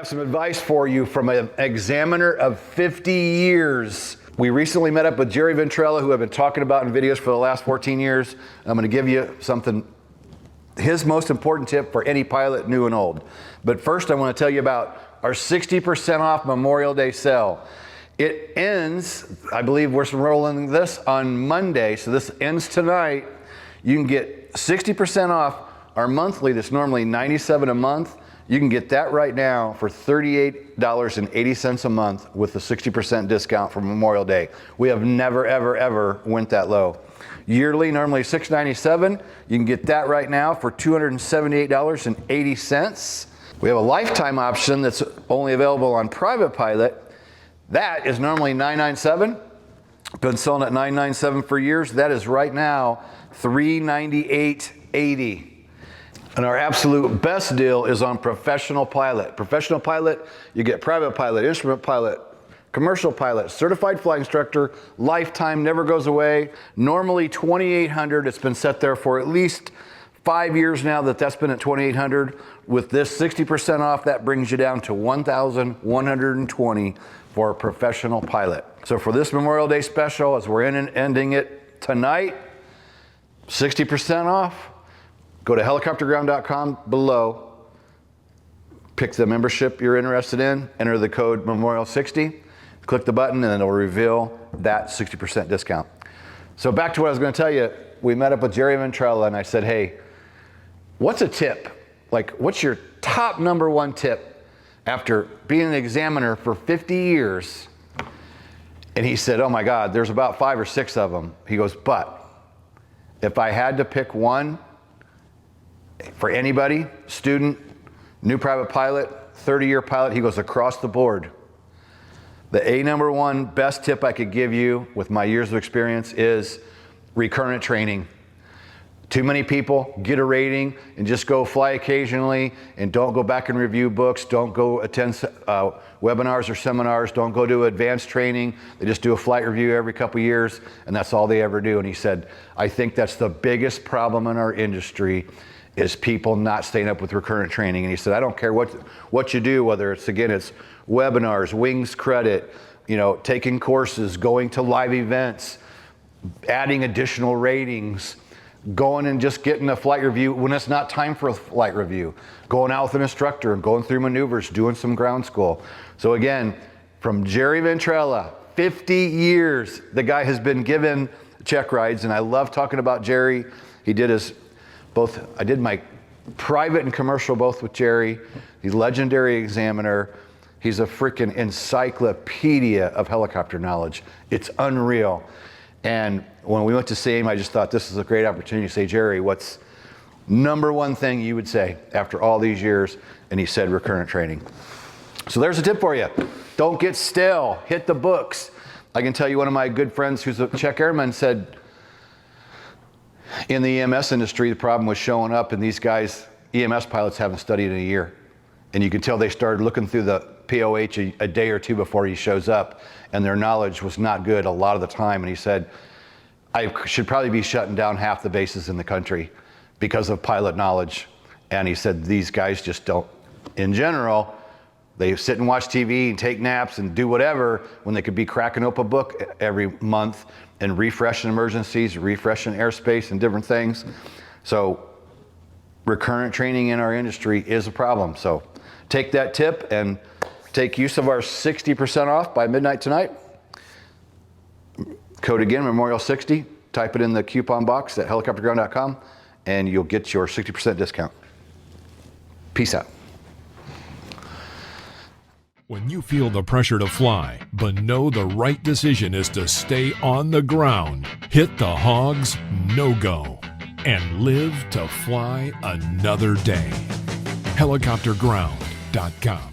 have some advice for you from an examiner of 50 years. We recently met up with Jerry Ventrella, who I've been talking about in videos for the last 14 years. I'm going to give you something, his most important tip for any pilot, new and old. But first, I want to tell you about our 60% off Memorial Day sale. It ends, I believe we're rolling this on Monday, so this ends tonight. You can get 60% off our monthly that's normally $97 a month. You can get that right now for $38.80 a month with the 60% discount for Memorial Day. We have never, ever, ever went that low. Yearly, normally $697. You can get that right now for $278.80. We have a lifetime option that's only available on Private Pilot. That is normally $997. Been selling at $997 for years. That is right now $398.80. And our absolute best deal is on Professional Pilot. Professional Pilot, you get Private Pilot, Instrument Pilot, Commercial Pilot, Certified Flight Instructor, lifetime, never goes away. Normally $2,800. It's been set there for at least 5 years now that's been at $2,800. With this 60% off, that brings you down to $1,120 for a Professional Pilot. So for this Memorial Day special, as we're ending it tonight, 60% off. Go to helicopterground.com below, pick the membership you're interested in, enter the code Memorial60, click the button, and it'll reveal that 60% discount. So back to what I was going to tell you, we met up with Jerry Ventrella, and I said, hey, what's a tip? Like, what's your top number one tip after being an examiner for 50 years? And he said, oh my God, there's about 5 or 6 of them. He goes, but if I had to pick one, for anybody, student, new private pilot, 30-year pilot, he goes across the board. The number one best tip I could give you with my years of experience is recurrent training. Too many people get a rating and just go fly occasionally and don't go back and review books, don't go attend webinars or seminars, don't go do advanced training. They just do a flight review every couple years, and that's all they ever do. And he said, I think that's the biggest problem in our industry is people not staying up with recurrent training. And he said, I don't care what you do, whether it's, again, it's webinars, wings credit, taking courses, going to live events, adding additional ratings, going and just getting a flight review when it's not time for a flight review, going out with an instructor and going through maneuvers, doing some ground school. So again, from Jerry Ventrella, 50 years, the guy has been given check rides, and I love talking about Jerry. He did I did my private and commercial both with Jerry. He's a legendary examiner. He's a freaking encyclopedia of helicopter knowledge. It's unreal. And when we went to see him, I just thought this is a great opportunity to say, Jerry, what's number one thing you would say after all these years? And he said recurrent training. So there's a tip for you. Don't get stale. Hit the books. I can tell you one of my good friends who's a check airman said, in the EMS industry, the problem was showing up, and these guys, EMS pilots, haven't studied in a year. And you can tell they started looking through the POH a day or two before he shows up, and their knowledge was not good a lot of the time. And he said, I should probably be shutting down half the bases in the country because of pilot knowledge. And he said, these guys just don't, in general, they sit and watch TV and take naps and do whatever when they could be cracking open a book every month and refreshing emergencies, refreshing airspace and different things. So recurrent training in our industry is a problem. So take that tip and take use of our 60% off by midnight tonight. Code again, Memorial60. Type it in the coupon box at helicopterground.com and you'll get your 60% discount. Peace out. When you feel the pressure to fly, but know the right decision is to stay on the ground, hit the hogs, no go, and live to fly another day. Helicopterground.com